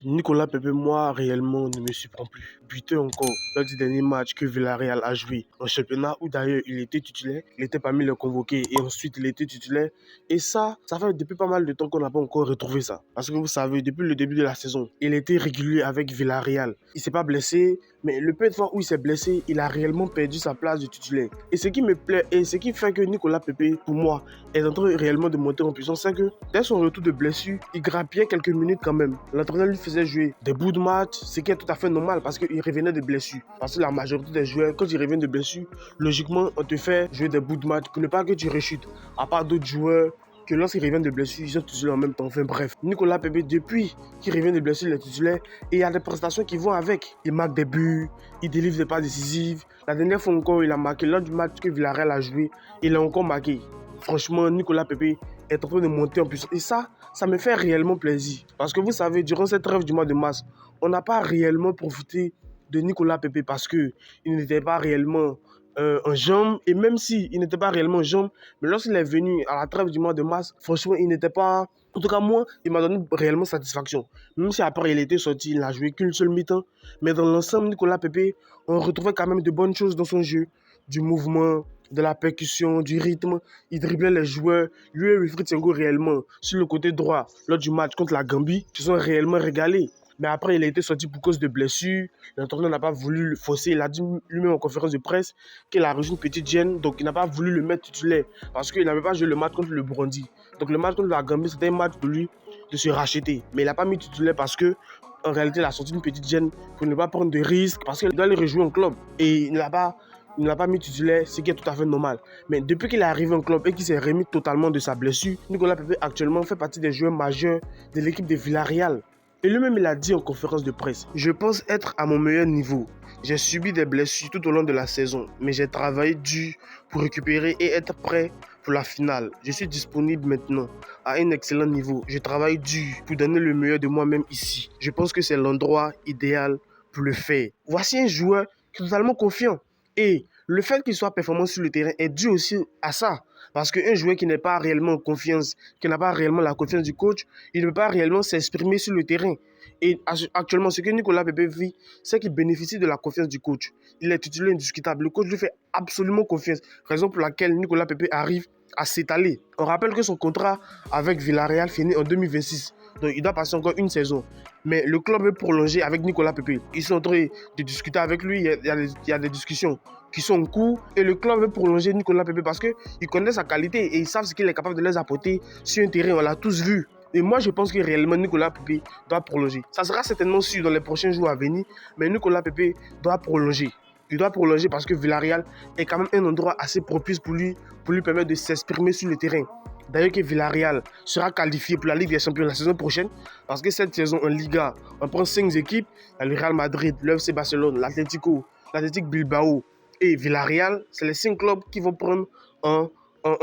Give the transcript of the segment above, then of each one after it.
Nicolas Pepe, moi, réellement, ne me surprend plus. Buteur encore, lors du dernier match que Villarreal a joué en championnat, où d'ailleurs il était titulaire, il était parmi les convoqués, et ensuite il était titulaire. Et ça fait depuis pas mal de temps qu'on n'a pas encore retrouvé ça. Parce que vous savez, depuis le début de la saison, il était régulier avec Villarreal. Il s'est pas blessé, mais le peu de fois où il s'est blessé, il a réellement perdu sa place de titulaire. Et ce qui me plaît, et ce qui fait que Nicolas Pepe, pour moi, est en train réellement de monter en puissance, c'est que dès son retour de blessure, il grappillait quelques minutes quand même. L'entraîneur lui faisait jouer des bouts de match, ce qui est tout à fait normal parce qu'il revenait de blessure. Parce que la majorité des joueurs, quand ils reviennent de blessure, logiquement, on te fait jouer des bouts de match pour ne pas que tu rechutes. À part d'autres joueurs que lorsqu'ils reviennent de blessure, ils sont titulaires en même temps. Enfin bref, Nicolas Pepe, depuis qu'il revient de blessure, il est titulaire et il y a des prestations qui vont avec. Il marque des buts, il délivre des passes décisives. La dernière fois encore, il a marqué lors du match que Villarreal a joué, il a encore marqué. Franchement, Nicolas Pepe est en train de monter en puissance. Et ça me fait réellement plaisir. Parce que vous savez, durant cette trêve du mois de mars, on n'a pas réellement profité de Nicolas Pepe parce qu'il n'était pas réellement en jambes. Et même s'il n'était pas réellement en jambes, mais lorsqu'il est venu à la trêve du mois de mars, franchement, il n'était pas... En tout cas, moi, il m'a donné réellement satisfaction. Même si après il était sorti, il n'a joué qu'une seule mi-temps. Mais dans l'ensemble, Nicolas Pepe, on retrouvait quand même de bonnes choses dans son jeu. Du mouvement, de la percussion, du rythme. Il driblait les joueurs. Lui et Wilfried Senghor réellement, sur le côté droit, lors du match contre la Gambie, se sont réellement régalés. Mais après, il a été sorti pour cause de blessures. L'entraîneur n'a pas voulu le forcer. Il a dit lui-même en conférence de presse qu'il a reçu une petite gêne. Donc, il n'a pas voulu le mettre titulaire parce qu'il n'avait pas joué le match contre le Burundi. Donc, le match contre la Gambie, c'était un match pour lui de se racheter. Mais il n'a pas mis titulaire parce que en réalité, il a sorti une petite gêne pour ne pas prendre de risques parce qu'il doit aller rejouer en club. Et il ne l'a pas mis titulaire, ce qui est tout à fait normal. Mais depuis qu'il est arrivé en club et qu'il s'est remis totalement de sa blessure, Nicolas Pepe actuellement fait partie des joueurs majeurs de l'équipe de Villarreal. Et lui-même, il a dit en conférence de presse, je pense être à mon meilleur niveau. J'ai subi des blessures tout au long de la saison, mais j'ai travaillé dur pour récupérer et être prêt pour la finale. Je suis disponible maintenant à un excellent niveau. Je travaille dur pour donner le meilleur de moi-même ici. Je pense que c'est l'endroit idéal pour le faire. Voici un joueur qui est totalement confiant. Et le fait qu'il soit performant sur le terrain est dû aussi à ça. Parce qu'un joueur qui n'est pas réellement en confiance, qui n'a pas réellement la confiance du coach, il ne peut pas réellement s'exprimer sur le terrain. Et actuellement, ce que Nicolas Pepe vit, c'est qu'il bénéficie de la confiance du coach. Il est titulaire indiscutable. Le coach lui fait absolument confiance. Raison pour laquelle Nicolas Pepe arrive à s'étaler. On rappelle que son contrat avec Villarreal finit en 2026. Donc il doit passer encore une saison. Mais le club veut prolonger avec Nicolas Pepe. Ils sont en train de discuter avec lui. Il y a des discussions qui sont en cours. Et le club veut prolonger Nicolas Pepe parce qu'ils connaissent sa qualité et ils savent ce qu'il est capable de les apporter sur un terrain. On l'a tous vu. Et moi, je pense que réellement, Nicolas Pepe doit prolonger. Ça sera certainement sûr dans les prochains jours à venir. Mais Nicolas Pepe doit prolonger. Il doit prolonger parce que Villarreal est quand même un endroit assez propice pour lui permettre de s'exprimer sur le terrain. D'ailleurs que Villarreal sera qualifié pour la Ligue des Champions la saison prochaine parce que cette saison en Liga, on prend 5 équipes, le Real Madrid, le FC Barcelone, l'Athletic Bilbao et Villarreal, c'est les 5 clubs qui vont prendre en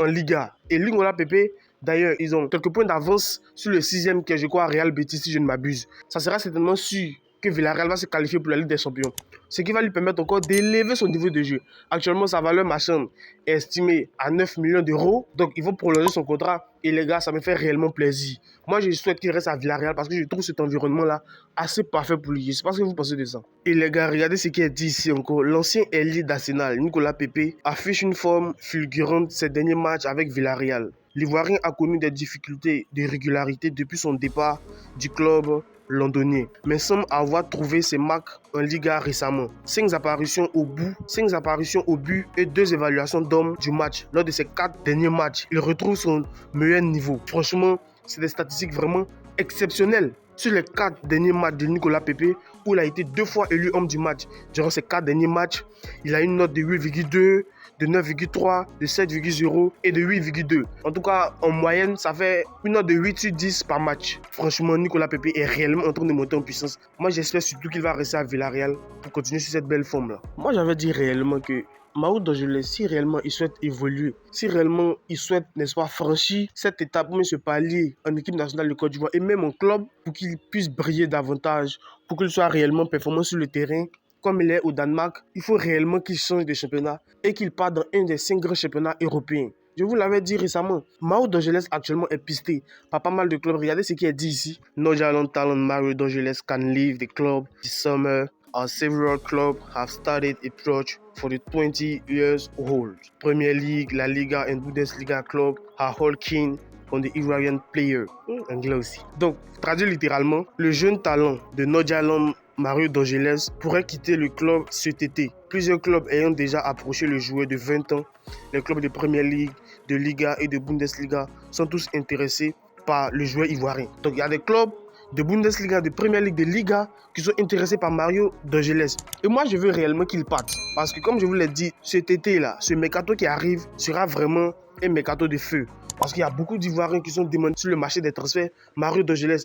Liga. Et Nicolas Pepe, d'ailleurs, ils ont quelques points d'avance sur le 6e qui est, je crois, Real Betis si je ne m'abuse. Ça sera certainement sûr que Villarreal va se qualifier pour la Ligue des Champions. Ce qui va lui permettre encore d'élever son niveau de jeu. Actuellement, sa valeur marchande est estimée à 9 millions d'euros. Donc, ils vont prolonger son contrat. Et les gars, ça me fait réellement plaisir. Moi, je souhaite qu'il reste à Villarreal parce que je trouve cet environnement-là assez parfait pour lui. Je sais pas ce que vous pensez de ça. Et les gars, regardez ce qui est dit ici encore. L'ancien ailier d'Arsenal, Nicolas Pepe, affiche une forme fulgurante ces derniers matchs avec Villarreal. L'Ivoirien a connu des difficultés de régularité depuis son départ du club londonien, mais semble avoir trouvé ses marques en Liga récemment. 5 apparitions au but et 2 évaluations d'hommes du match. Lors de ses 4 derniers matchs, il retrouve son meilleur niveau. Franchement, c'est des statistiques vraiment exceptionnelles. Sur les 4 derniers matchs de Nicolas Pepe, où il a été 2 fois élu homme du match. Durant ces 4 derniers matchs, il a une note de 8,2, de 9,3, de 7,0 et de 8,2. En tout cas, en moyenne, ça fait une note de 8 sur 10 par match. Franchement, Nicolas Pepe est réellement en train de monter en puissance. Moi, j'espère surtout qu'il va rester à Villarreal pour continuer sur cette belle forme-là. Moi, j'avais dit réellement que Mahmoud Donjolais, si réellement il souhaite évoluer, si réellement il souhaite, n'est-ce pas, franchir cette étape, mais ce palier en équipe nationale de Côte d'Ivoire et même en club, pour qu'il puisse briller davantage, pour qu'il soit réellement performant sur le terrain, comme il est au Danemark, il faut réellement qu'il change de championnat et qu'il parte dans un des 5 grands championnats européens. Je vous l'avais dit récemment. Mario Dorgeles actuellement est pisté par pas mal de clubs. Regardez ce qui est dit ici. Nordjylland talent Mario Dorgeles can leave the club this summer. Several clubs have started approach for the 20 years old. Premier League, La Liga and Bundesliga club are all keen on the Iranian player. Anglais aussi. Donc, traduit littéralement, le jeune talent de Nordjylland Mario Dorgeles pourrait quitter le club cet été. Plusieurs clubs ayant déjà approché le joueur de 20 ans, les clubs de Premier League, de Liga et de Bundesliga sont tous intéressés par le joueur ivoirien. Donc, il y a des clubs de Bundesliga, de Premier League, de Liga qui sont intéressés par Mario Dorgeles. Et moi, je veux réellement qu'il parte. Parce que comme je vous l'ai dit, cet été-là, ce mercato qui arrive sera vraiment un mercato de feu. Parce qu'il y a beaucoup d'Ivoiriens qui sont demandés sur le marché des transferts. Mario Dorgeles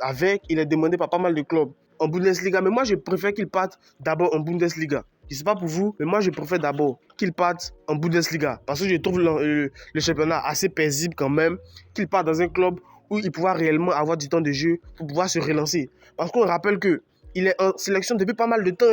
il est demandé par pas mal de clubs en Bundesliga. Mais moi, je préfère qu'il parte d'abord en Bundesliga. Je ne sais pas pour vous, mais moi, je préfère d'abord qu'il parte en Bundesliga. Parce que je trouve le championnat assez paisible quand même. Qu'il parte dans un club où il pourra réellement avoir du temps de jeu pour pouvoir se relancer. Parce qu'on rappelle qu'il est en sélection depuis pas mal de temps.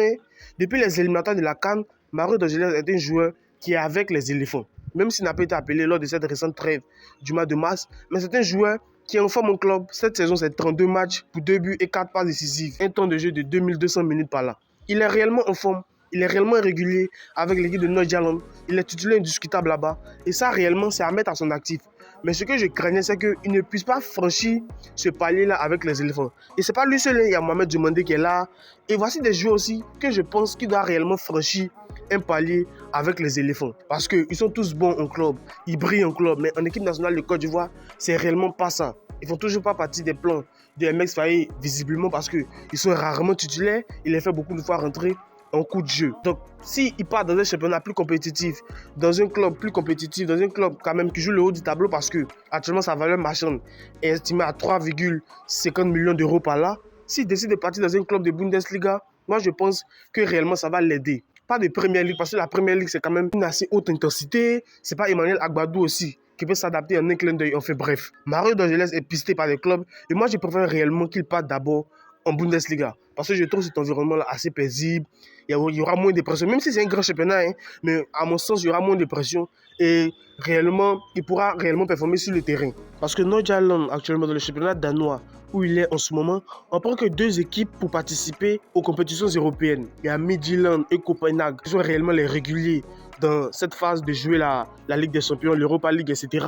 Depuis les éliminatoires de la CAN, Mario Dorgeles est un joueur qui est avec les éléphants. Même s'il n'a pas été appelé lors de cette récente trêve du mois de mars, mais c'est un joueur qui est en forme au club. Cette saison, c'est 32 matchs pour 2 buts et 4 passes décisives. Un temps de jeu de 2200 minutes par là. Il est réellement en forme. Il est réellement régulier avec l'équipe de Nordjylland. Il est titulaire indiscutable là-bas. Et ça, réellement, c'est à mettre à son actif. Mais ce que je craignais, c'est qu'il ne puisse pas franchir ce palier-là avec les éléphants. Et ce n'est pas lui seul, il y a Mohamed Diomandé qui est là. Et voici des joueurs aussi que je pense qu'il doit réellement franchir un palier avec les éléphants. Parce qu'ils sont tous bons en club, ils brillent en club. Mais en équipe nationale de Côte d'Ivoire, c'est réellement pas ça. Ils font toujours pas partie des plans de MX Faye, visiblement parce qu'ils sont rarement titulaires. Il les fait beaucoup de fois rentrer en coup de jeu. Donc, s'il part dans un championnat plus compétitif, dans un club plus compétitif, dans un club quand même qui joue le haut du tableau parce que actuellement sa valeur marchande est estimée à 3,50 millions d'euros par là, s'il décide de partir dans un club de Bundesliga, moi je pense que réellement ça va l'aider. Pas de Premier League parce que la Premier League c'est quand même une assez haute intensité. C'est pas Emmanuel Agbadou aussi qui peut s'adapter en un clin d'œil. Enfin bref, Mario Dorgeles est pisté par les clubs et moi je préfère réellement qu'il parte d'abord en Bundesliga. Parce que je trouve cet environnement-là assez paisible. Il y aura moins de pression. Même si c'est un grand championnat, mais à mon sens, il y aura moins de pression. Et réellement, il pourra réellement performer sur le terrain. Parce que Nordjylland, actuellement dans le championnat danois, où il est en ce moment, on prend que 2 équipes pour participer aux compétitions européennes. Il y a Midtjylland et Copenhague, qui sont réellement les réguliers dans cette phase de jouer la Ligue des Champions, l'Europa League, etc.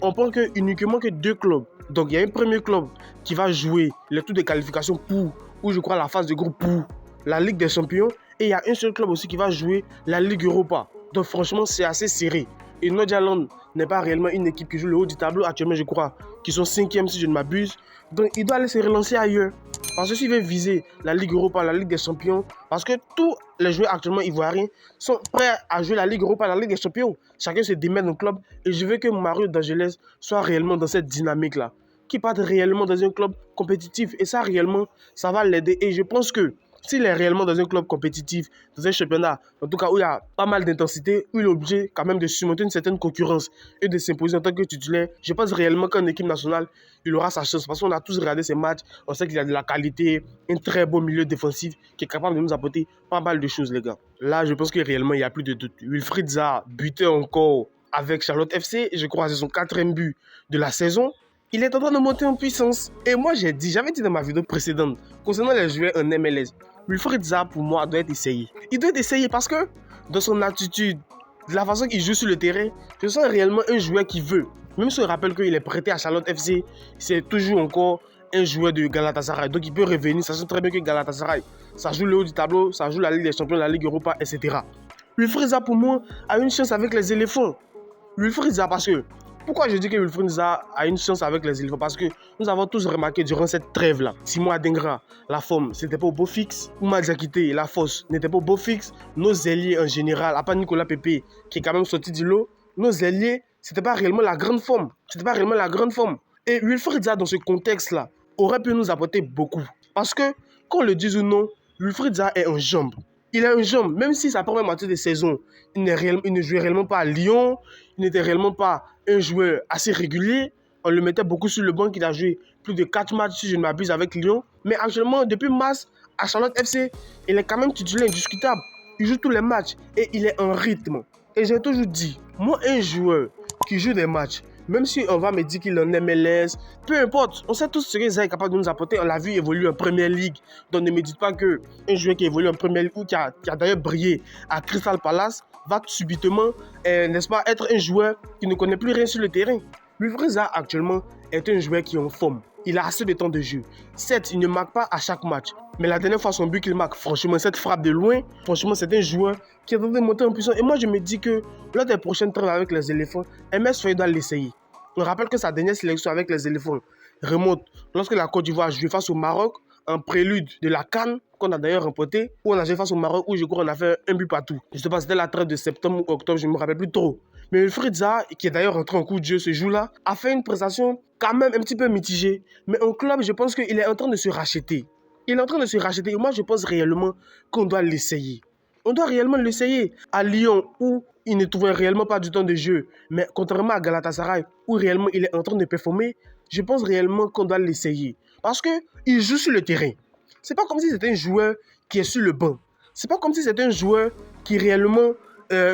On prend uniquement que 2 clubs. Donc il y a un premier club qui va jouer les tours de qualification pour, ou je crois la phase de groupe pour la Ligue des Champions. Et il y a un seul club aussi qui va jouer la Ligue Europa. Donc franchement, c'est assez serré. Et Nordjylland n'est pas réellement une équipe qui joue le haut du tableau. Actuellement, je crois qu'ils sont 5e si je ne m'abuse. Donc il doit aller se relancer ailleurs. Parce que s'il veut viser la Ligue Europa, la Ligue des Champions, parce que tous les joueurs actuellement ivoiriens sont prêts à jouer la Ligue Europa, la Ligue des Champions. Chacun se démène dans le club. Et je veux que Mario Dorgeles soit réellement dans cette dynamique-là. Qu'il parte réellement dans un club compétitif. Et ça, réellement, ça va l'aider. Et je pense que s'il est réellement dans un club compétitif, dans un championnat, en tout cas où il y a pas mal d'intensité, où il est obligé quand même de surmonter une certaine concurrence et de s'imposer en tant que titulaire, je pense réellement qu'en équipe nationale, il aura sa chance. Parce qu'on a tous regardé ces matchs, on sait qu'il y a de la qualité, un très beau milieu défensif qui est capable de nous apporter pas mal de choses, les gars. Là, je pense que réellement, il n'y a plus de doute. Wilfried Zaha butait encore avec Charlotte FC, je crois que c'est son 4e but de la saison. Il est en train de monter en puissance. Et moi, j'avais dit dans ma vidéo précédente, concernant les joueurs en MLS, Wilfried Zaha, pour moi, doit être essayé. Il doit être essayé parce que, dans son attitude, de la façon qu'il joue sur le terrain, je sens réellement un joueur qui veut. Même si on rappelle qu'il est prêté à Charlotte FC, c'est toujours encore un joueur de Galatasaray. Donc, il peut revenir, sachant très bien que Galatasaray, ça joue le haut du tableau, ça joue la Ligue des Champions, la Ligue Europa, etc. Wilfried Zaha, pour moi, a une chance avec les éléphants. Wilfried Zaha, parce que pourquoi je dis que Wilfried Zaha a une chance avec les éléphants? Parce que nous avons tous remarqué durant cette trêve-là, Simon Adingra, la forme, c'était pas au beau fixe. Oumar Diakité, la force, n'était pas au beau fixe. Nos ailiers en général, à part Nicolas Pepe, qui est quand même sorti du lot, nos ailiers, c'était pas réellement la grande forme. C'était pas réellement la grande forme. Et Wilfried Zaha, dans ce contexte-là, aurait pu nous apporter beaucoup. Parce que, qu'on le dise ou non, Wilfried Zaha est en jambes. Il a une jambe, même si sa première moitié de saison, il ne jouait réellement pas à Lyon, il n'était réellement pas un joueur assez régulier. On le mettait beaucoup sur le banc, il a joué plus de 4 matchs, si je ne m'abuse, avec Lyon. Mais actuellement, depuis mars, à Charlotte FC, il est quand même titulaire indiscutable. Il joue tous les matchs et il est en rythme. Et j'ai toujours dit, moi, un joueur qui joue des matchs. Même si on va me dire qu'il en MLS, peu importe, on sait tous ce que Zaha est capable de nous apporter. On l'a vu évoluer en Premier League. Donc ne me dites pas qu'un joueur qui évolue en Premier League ou qui a d'ailleurs brillé à Crystal Palace va subitement, n'est-ce pas, être un joueur qui ne connaît plus rien sur le terrain. Wilfried Zaha actuellement est un joueur qui est en forme. Il a assez de temps de jeu. Certes, il ne marque pas à chaque match. Mais la dernière fois, son but qu'il marque, franchement, cette frappe de loin, franchement, c'est un joueur qui est en train de monter en puissance. Et moi, je me dis que lors des prochaines trêves avec les éléphants, MS Faye doit l'essayer. On rappelle que sa dernière sélection avec les éléphants remonte lorsque la Côte d'Ivoire jouait face au Maroc, en prélude de la CAN, qu'on a d'ailleurs remporté, où on a joué face au Maroc, où je crois qu'on a fait un but partout. Je ne sais pas si c'était la trêve de septembre ou octobre, je ne me rappelle plus trop. Mais Wilfried Zaha, qui est d'ailleurs rentré en coup de jeu ce jour-là, a fait une prestation quand même un petit peu mitigée. Mais en club, je pense qu'il est en train de se racheter. Il est en train de se racheter. Et moi, je pense réellement qu'on doit l'essayer. On doit réellement l'essayer. À Lyon, où il ne trouvait réellement pas du temps de jeu, mais contrairement à Galatasaray, où réellement il est en train de performer, je pense réellement qu'on doit l'essayer. Parce qu'il joue sur le terrain. C'est pas comme si c'était un joueur qui est sur le banc. C'est pas comme si c'était un joueur qui réellement...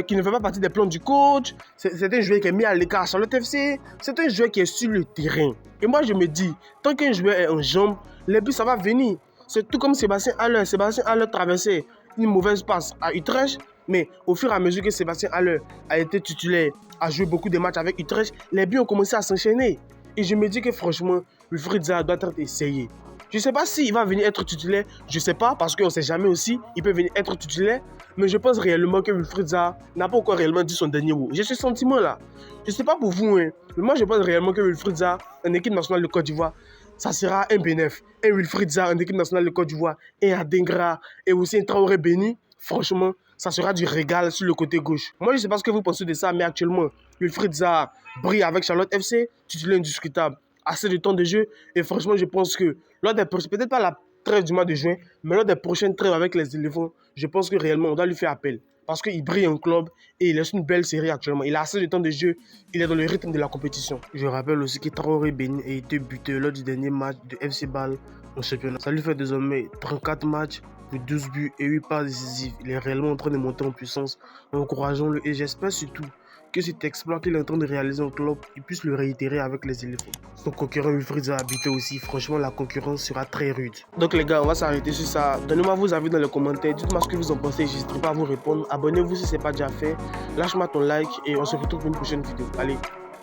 qui ne fait pas partie des plans du coach. C'est un joueur qui est mis à l'écart sur le TFC. C'est un joueur qui est sur le terrain. Et moi, je me dis, tant qu'un joueur est en jambes, les buts, ça va venir. C'est tout comme Sébastien Haller. Sébastien Haller traversait une mauvaise passe à Utrecht. Mais au fur et à mesure que Sébastien Haller a été titulaire, a joué beaucoup de matchs avec Utrecht, les buts ont commencé à s'enchaîner. Et je me dis que franchement, Wilfried Zaha doit être essayé. Je ne sais pas s'il va venir être titulaire, je ne sais pas, parce qu'on ne sait jamais aussi, il peut venir être titulaire, mais je pense réellement que Wilfried Zaha n'a pas encore réellement dit son dernier mot. J'ai ce sentiment-là. Je ne sais pas pour vous, hein, mais moi je pense réellement que Wilfried Zaha, en équipe nationale de Côte d'Ivoire, ça sera un bénéf. Un Wilfried Zaha en équipe nationale de Côte d'Ivoire, un Adingra et aussi un Traoré Béni, franchement, ça sera du régal sur le côté gauche. Moi, je ne sais pas ce que vous pensez de ça, mais actuellement, Wilfried Zaha brille avec Charlotte FC, titulaire indiscutable, assez de temps de jeu. Et franchement, je pense que lors des prochaines, peut-être pas la trêve du mois de juin, mais lors des prochaines trêves avec les éléphants, je pense que réellement, on doit lui faire appel. Parce qu'il brille en club et il laisse une belle série actuellement. Il a assez de temps de jeu, il est dans le rythme de la compétition. Je rappelle aussi que Traoré Béni a été buteur lors du dernier match de FC Bâle en championnat. Ça lui fait désormais 34 matchs pour 12 buts et 8 passes décisives. Il est réellement en train de monter en puissance. Encourageons-le et j'espère surtout que cet exploit qu'il est en train de réaliser en club, il puisse le réitérer avec les éléphants. Son concurrent Wilfried Zaha habité aussi. Franchement, la concurrence sera très rude. Donc les gars, on va s'arrêter sur ça. Donnez-moi vos avis dans les commentaires. Dites-moi ce que vous en pensez. J'hésiterai pas à vous répondre. Abonnez-vous si ce n'est pas déjà fait. Lâche-moi ton like et on se retrouve pour une prochaine vidéo. Allez,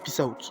peace out.